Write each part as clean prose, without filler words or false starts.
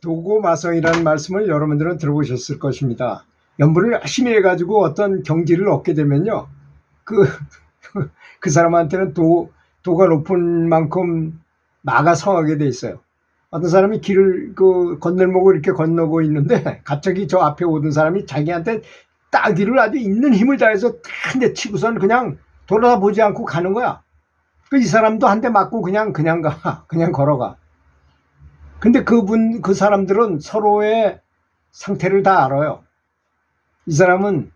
도고마성이라는 말씀을 여러분들은 들어보셨을 것입니다. 연구를 열심히 해가지고 어떤 경지를 얻게 되면요, 그 사람한테는 도가 높은 만큼 마가 성하게 돼 있어요. 어떤 사람이 길을 건널목을 이렇게 건너고 있는데 갑자기 저 앞에 오던 사람이 자기한테 따귀를 아주 있는 힘을 다해서 한 대 치고선 그냥 돌아보지 않고 가는 거야. 이 사람도 한 대 맞고 그냥 걸어가. 근데 그 사람들은 서로의 상태를 다 알아요. 이 사람은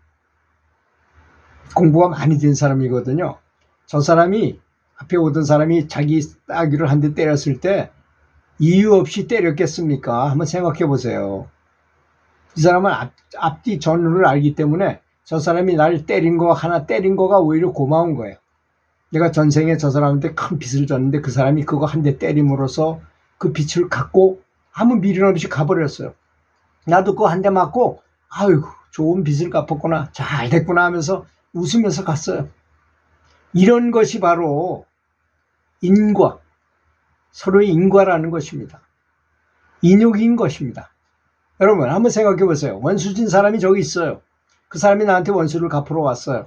공부가 많이 된 사람이거든요. 저 사람이, 앞에 오던 사람이 자기 따귀를 한 대 때렸을 때 이유 없이 때렸겠습니까? 한번 생각해 보세요. 이 사람은 앞뒤 전후를 알기 때문에 저 사람이 날 때린 거가 오히려 고마운 거예요. 내가 전생에 저 사람한테 큰 빚을 졌는데 그 사람이 그거 한 대 때림으로써 그 빚을 갖고 아무 미련 없이 가버렸어요. 나도 그거 한 대 맞고 아이고 좋은 빚을 갚았구나, 잘 됐구나 하면서 웃으면서 갔어요. 이런 것이 바로 인과, 서로의 인과라는 것입니다. 인욕인 것입니다. 여러분 한번 생각해 보세요. 원수진 사람이 저기 있어요. 그 사람이 나한테 원수를 갚으러 왔어요.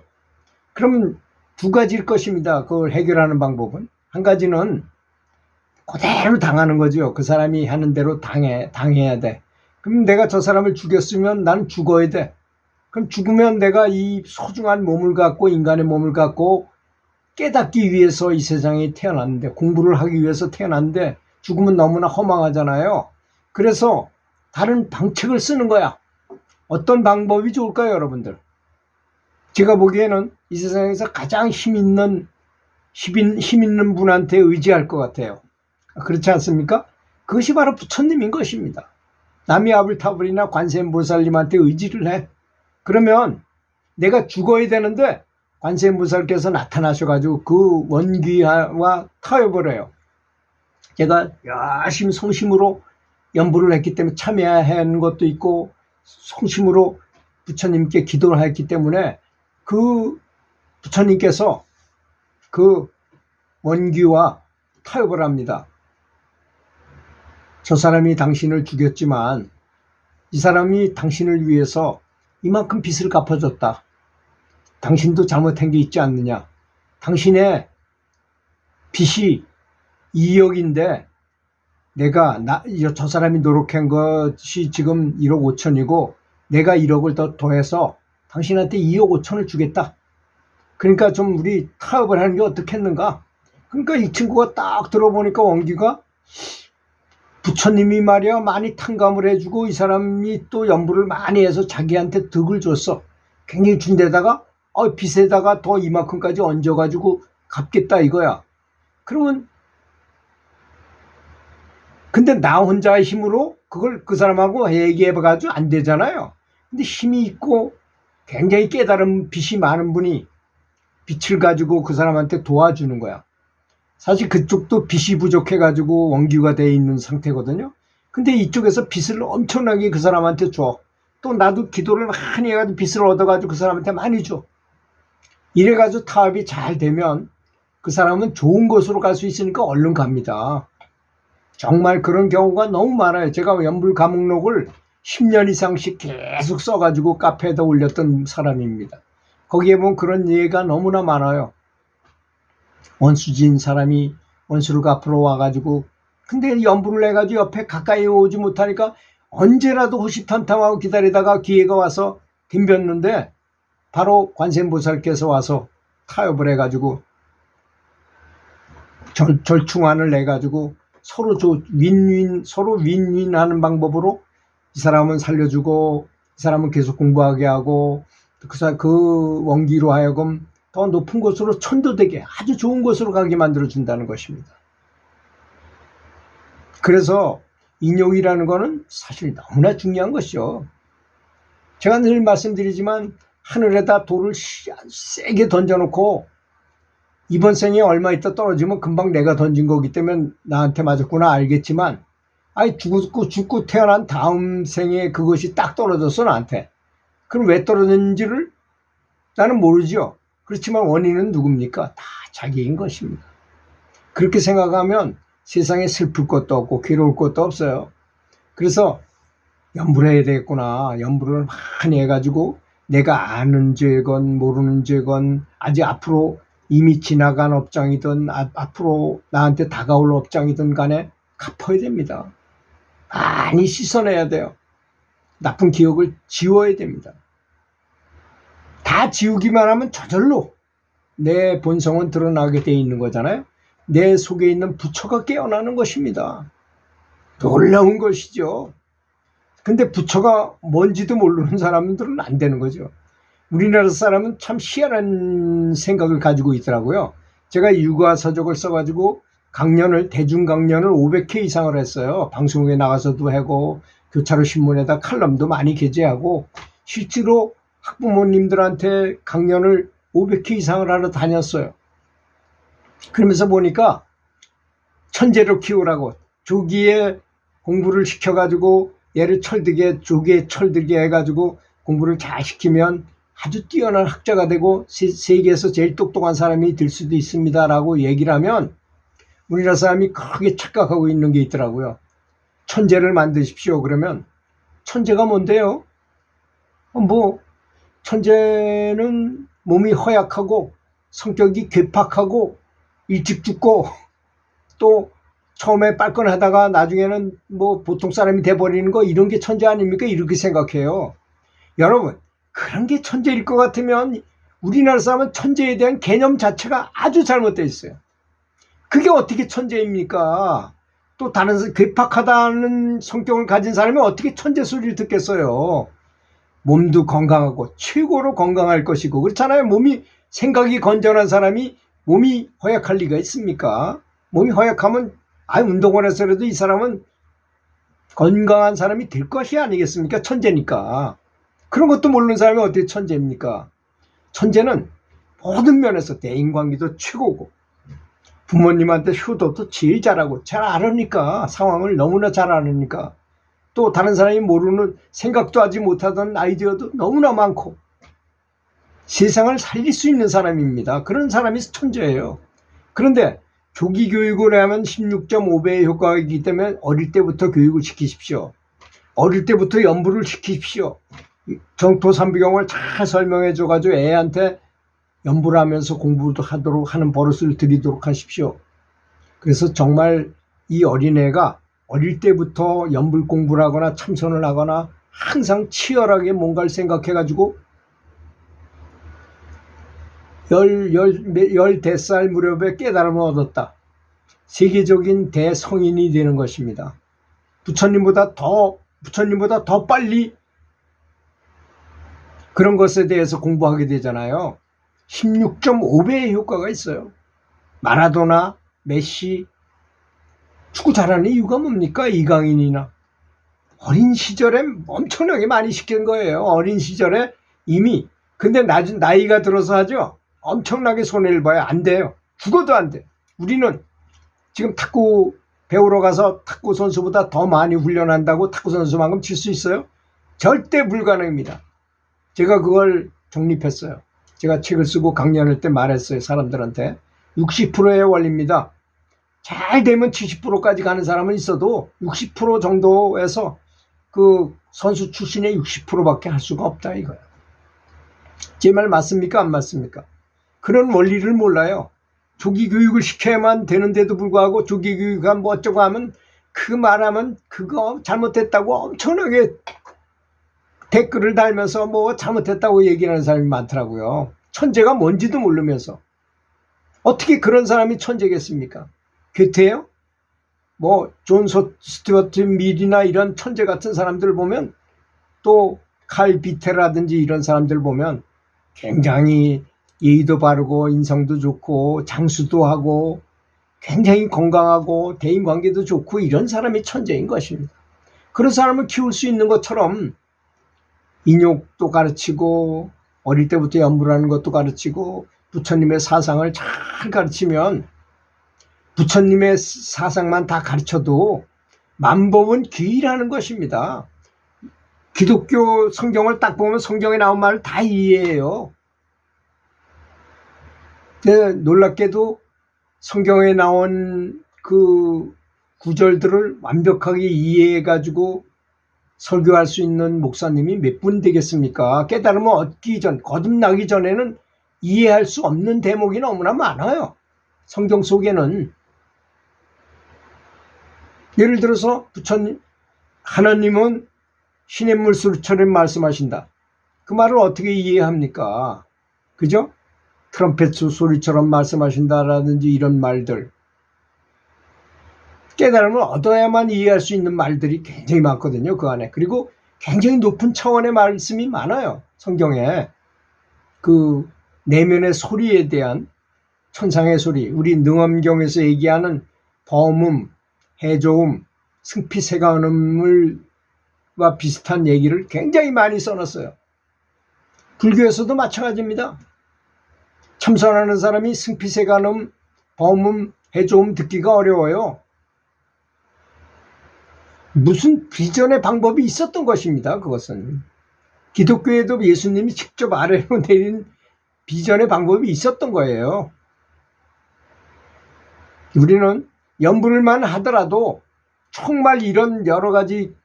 그러면 두 가지일 것입니다. 그걸 해결하는 방법은. 한 가지는 그대로 당하는 거죠. 그 사람이 하는 대로 당해야 돼. 그럼 내가 저 사람을 죽였으면 난 죽어야 돼. 그럼 죽으면 내가 이 소중한 몸을 갖고, 인간의 몸을 갖고 깨닫기 위해서 이 세상에 태어났는데, 공부를 하기 위해서 태어났는데 죽으면 너무나 허망하잖아요. 그래서 다른 방책을 쓰는 거야. 어떤 방법이 좋을까요, 여러분들? 제가 보기에는 이 세상에서 가장 힘 있는 분한테 의지할 것 같아요. 그렇지 않습니까? 그것이 바로 부처님인 것입니다. 남이 아불타불이나 관세음보살님한테 의지를 해. 그러면 내가 죽어야 되는데 관세음보살께서 나타나셔가지고 그 원귀와 타협을 해요. 제가 열심히 성심으로 연부를 했기 때문에 참여하는 것도 있고 성심으로 부처님께 기도를 했기 때문에 그 부처님께서 그 원귀와 타협을 합니다. 저 사람이 당신을 죽였지만 이 사람이 당신을 위해서 이만큼 빚을 갚아줬다. 당신도 잘못한 게 있지 않느냐. 당신의 빚이 2억인데 내가 저 사람이 노력한 것이 지금 1억 5천이고 내가 1억을 더 더해서 당신한테 2억 5천을 주겠다. 그러니까 좀 우리 타협을 하는 게 어떻겠는가. 그러니까 이 친구가 딱 들어보니까 원귀가 부처님이 말이야 많이 탕감을 해주고 이 사람이 또 연부를 많이 해서 자기한테 득을 줬어. 굉장히 준 데다가 빚에다가 더 이만큼까지 얹어가지고 갚겠다 이거야. 그러면 근데 나 혼자의 힘으로 그걸 그 사람하고 얘기해봐가지고 안 되잖아요. 근데 힘이 있고 굉장히 깨달은 빚이 많은 분이 빚을 가지고 그 사람한테 도와주는 거야. 사실 그쪽도 빚이 부족해가지고 원규가 돼 있는 상태거든요. 근데 이쪽에서 빚을 엄청나게 그 사람한테 줘. 또 나도 기도를 많이 해가지고 빚을 얻어가지고 그 사람한테 많이 줘. 이래가지고 타협이 잘 되면 그 사람은 좋은 곳으로 갈 수 있으니까 얼른 갑니다. 정말 그런 경우가 너무 많아요. 제가 연불감목록을 10년 이상씩 계속 써가지고 카페에다 올렸던 사람입니다. 거기에 보면 그런 예가 너무나 많아요. 원수진 사람이 원수를 갚으러 와가지고 근데 연부를 해가지고 옆에 가까이 오지 못하니까 언제라도 호시탐탐하고 기다리다가 기회가 와서 덤볐는데 바로 관세음보살께서 와서 타협을 해가지고 절충안을 내가지고 서로 윈윈하는 방법으로 이 사람은 살려주고 이 사람은 계속 공부하게 하고 그 원기로 하여금 더 높은 곳으로 천도되게 아주 좋은 곳으로 가게 만들어준다는 것입니다. 그래서 인욕이라는 것은 사실 너무나 중요한 것이죠. 제가 늘 말씀드리지만 하늘에다 돌을 세게 던져놓고 이번 생에 얼마 있다 떨어지면 금방 내가 던진 거기 때문에 나한테 맞았구나 알겠지만 죽고 태어난 다음 생에 그것이 딱 떨어졌어 나한테. 그럼 왜 떨어졌는지를 나는 모르죠. 그렇지만 원인은 누굽니까? 다 자기인 것입니다. 그렇게 생각하면 세상에 슬플 것도 없고 괴로울 것도 없어요. 그래서 연부를 해야 되겠구나. 연부를 많이 해가지고 내가 아는 죄건 모르는 죄건 아직 앞으로 이미 지나간 업장이든 앞으로 나한테 다가올 업장이든 간에 갚아야 됩니다. 많이 씻어내야 돼요. 나쁜 기억을 지워야 됩니다. 다 지우기만 하면 저절로 내 본성은 드러나게 돼 있는 거잖아요. 내 속에 있는 부처가 깨어나는 것입니다. 놀라운 것이죠. 근데 부처가 뭔지도 모르는 사람들은 안 되는 거죠. 우리나라 사람은 참 희한한 생각을 가지고 있더라고요. 제가 육아서적을 써가지고 대중 강연을 500회 이상을 했어요. 방송에 나가서도 하고 교차로 신문에다 칼럼도 많이 게재하고 실제로 학부모님들한테 강연을 500회 이상을 하러 다녔어요. 그러면서 보니까 천재로 키우라고 조기에 공부를 시켜가지고 얘를 조기에 철들게 해가지고 공부를 잘 시키면 아주 뛰어난 학자가 되고 세계에서 제일 똑똑한 사람이 될 수도 있습니다라고 얘기를 하면 우리나라 사람이 크게 착각하고 있는 게 있더라고요. 천재를 만드십시오. 그러면 천재가 뭔데요? 천재는 몸이 허약하고 성격이 괴팍하고 일찍 죽고 또 처음에 빨끈하다가 나중에는 보통 사람이 돼버리는 거 이런 게 천재 아닙니까? 이렇게 생각해요. 여러분, 그런 게 천재일 것 같으면 우리나라 사람은 천재에 대한 개념 자체가 아주 잘못되어 있어요. 그게 어떻게 천재입니까? 또 다른 괴팍하다는 성격을 가진 사람이 어떻게 천재 소리를 듣겠어요? 몸도 건강하고 최고로 건강할 것이고 그렇잖아요. 생각이 건전한 사람이 몸이 허약할 리가 있습니까? 몸이 허약하면 운동을 해서라도 이 사람은 건강한 사람이 될 것이 아니겠습니까? 천재니까. 그런 것도 모르는 사람이 어떻게 천재입니까? 천재는 모든 면에서 대인관계도 최고고 부모님한테 효도도 제일 잘하고 잘 아니까 상황을 너무나 잘 아니까 또 다른 사람이 모르는 생각도 하지 못하던 아이디어도 너무나 많고 세상을 살릴 수 있는 사람입니다. 그런 사람이 천재예요. 그런데 조기 교육을 하면 16.5배의 효과가 있기 때문에 어릴 때부터 교육을 시키십시오. 어릴 때부터 연부를 시키십시오. 정토삼비경을 잘 설명해 줘가지고 애한테 연부를 하면서 공부도 하도록 하는 버릇을 들이도록 하십시오. 그래서 정말 이 어린애가 어릴 때부터 연불 공부를 하거나 참선을 하거나 항상 치열하게 뭔가를 생각해가지고 10살 무렵에 깨달음을 얻었다. 세계적인 대성인이 되는 것입니다. 부처님보다 더 빨리 그런 것에 대해서 공부하게 되잖아요. 16.5배의 효과가 있어요. 마라도나, 메시, 축구 잘하는 이유가 뭡니까? 이강인이나. 어린 시절에 엄청나게 많이 시킨 거예요. 어린 시절에 이미. 근데 나이가 들어서 하죠. 엄청나게 손해를 봐야 안 돼요. 죽어도 안 돼. 우리는 지금 탁구 배우러 가서 탁구 선수보다 더 많이 훈련한다고 탁구 선수만큼 칠 수 있어요? 절대 불가능입니다. 제가 그걸 정립했어요. 제가 책을 쓰고 강연할 때 말했어요. 사람들한테 60%의 원리입니다. 잘 되면 70%까지 가는 사람은 있어도 60% 정도에서 그 선수 출신의 60%밖에 할 수가 없다 이거예요. 제 말 맞습니까? 안 맞습니까? 그런 원리를 몰라요. 조기 교육을 시켜야만 되는데도 불구하고 조기 교육이 어쩌고 하면 그 말하면 그거 잘못됐다고 엄청나게 댓글을 달면서 잘못했다고 얘기하는 사람이 많더라고요. 천재가 뭔지도 모르면서. 어떻게 그런 사람이 천재겠습니까? 괴테요? 존 스튜어트 밀이나 이런 천재 같은 사람들 보면 또 칼 비테라든지 이런 사람들 보면 굉장히 예의도 바르고 인성도 좋고 장수도 하고 굉장히 건강하고 대인관계도 좋고 이런 사람이 천재인 것입니다. 그런 사람을 키울 수 있는 것처럼 인욕도 가르치고 어릴 때부터 연부를 하는 것도 가르치고 부처님의 사상을 잘 가르치면 부처님의 사상만 다 가르쳐도 만법은 귀라는 것입니다. 기독교 성경을 딱 보면 성경에 나온 말을 다 이해해요. 네, 놀랍게도 성경에 나온 그 구절들을 완벽하게 이해해가지고 설교할 수 있는 목사님이 몇 분 되겠습니까? 깨달음을 얻기 전, 거듭나기 전에는 이해할 수 없는 대목이 너무나 많아요. 성경 속에는. 예를 들어서 부처님, 하나님은 시냇물 소리처럼 말씀하신다. 그 말을 어떻게 이해합니까? 그죠? 트럼펫 소리처럼 말씀하신다라든지 이런 말들. 깨달음을 얻어야만 이해할 수 있는 말들이 굉장히 많거든요. 그 안에. 그리고 굉장히 높은 차원의 말씀이 많아요. 성경에. 그 내면의 소리에 대한 천상의 소리, 우리 능엄경에서 얘기하는 범음, 해조음, 승피세간음과 비슷한 얘기를 굉장히 많이 써놨어요. 불교에서도 마찬가지입니다. 참선하는 사람이 승피세간음, 범음, 해조음 듣기가 어려워요. 무슨 비전의 방법이 있었던 것입니다. 그것은. 기독교에도 예수님이 직접 아래로 내린 비전의 방법이 있었던 거예요. 우리는 연불만 하더라도 정말 이런 여러 가지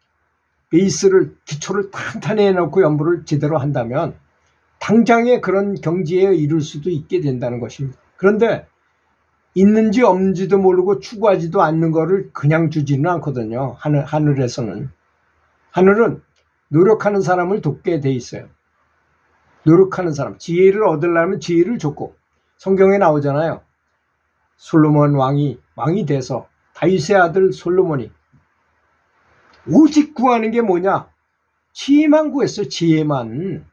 베이스를, 기초를 탄탄히 해놓고 연불을 제대로 한다면 당장에 그런 경지에 이룰 수도 있게 된다는 것입니다. 그런데 있는지 없는지도 모르고 추구하지도 않는 거를 그냥 주지는 않거든요. 하늘에서는. 하늘은 노력하는 사람을 돕게 돼 있어요. 노력하는 사람, 지혜를 얻으려면 지혜를 줬고, 성경에 나오잖아요. 솔로몬 왕이 돼서 다윗의 아들 솔로몬이 오직 구하는 게 뭐냐? 지혜만 구했어요. 지혜만.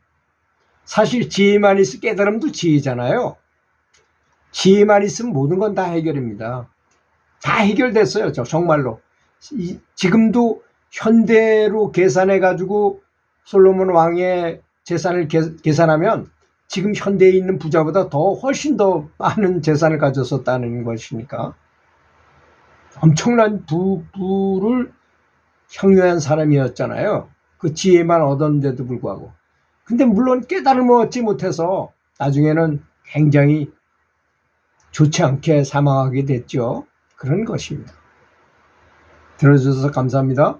사실 지혜만 있으면 깨달음도 지혜잖아요. 지혜만 있으면 모든 건 다 해결입니다. 다 해결됐어요. 정말로. 지금도 현대로 계산해가지고 솔로몬 왕의 재산을 계산하면 지금 현대에 있는 부자보다 훨씬 더 많은 재산을 가졌었다는 것이니까 엄청난 부를 향유한 사람이었잖아요. 그 지혜만 얻었는데도 불구하고. 근데 물론 깨달음을 얻지 못해서 나중에는 굉장히 좋지 않게 사망하게 됐죠. 그런 것입니다. 들어주셔서 감사합니다.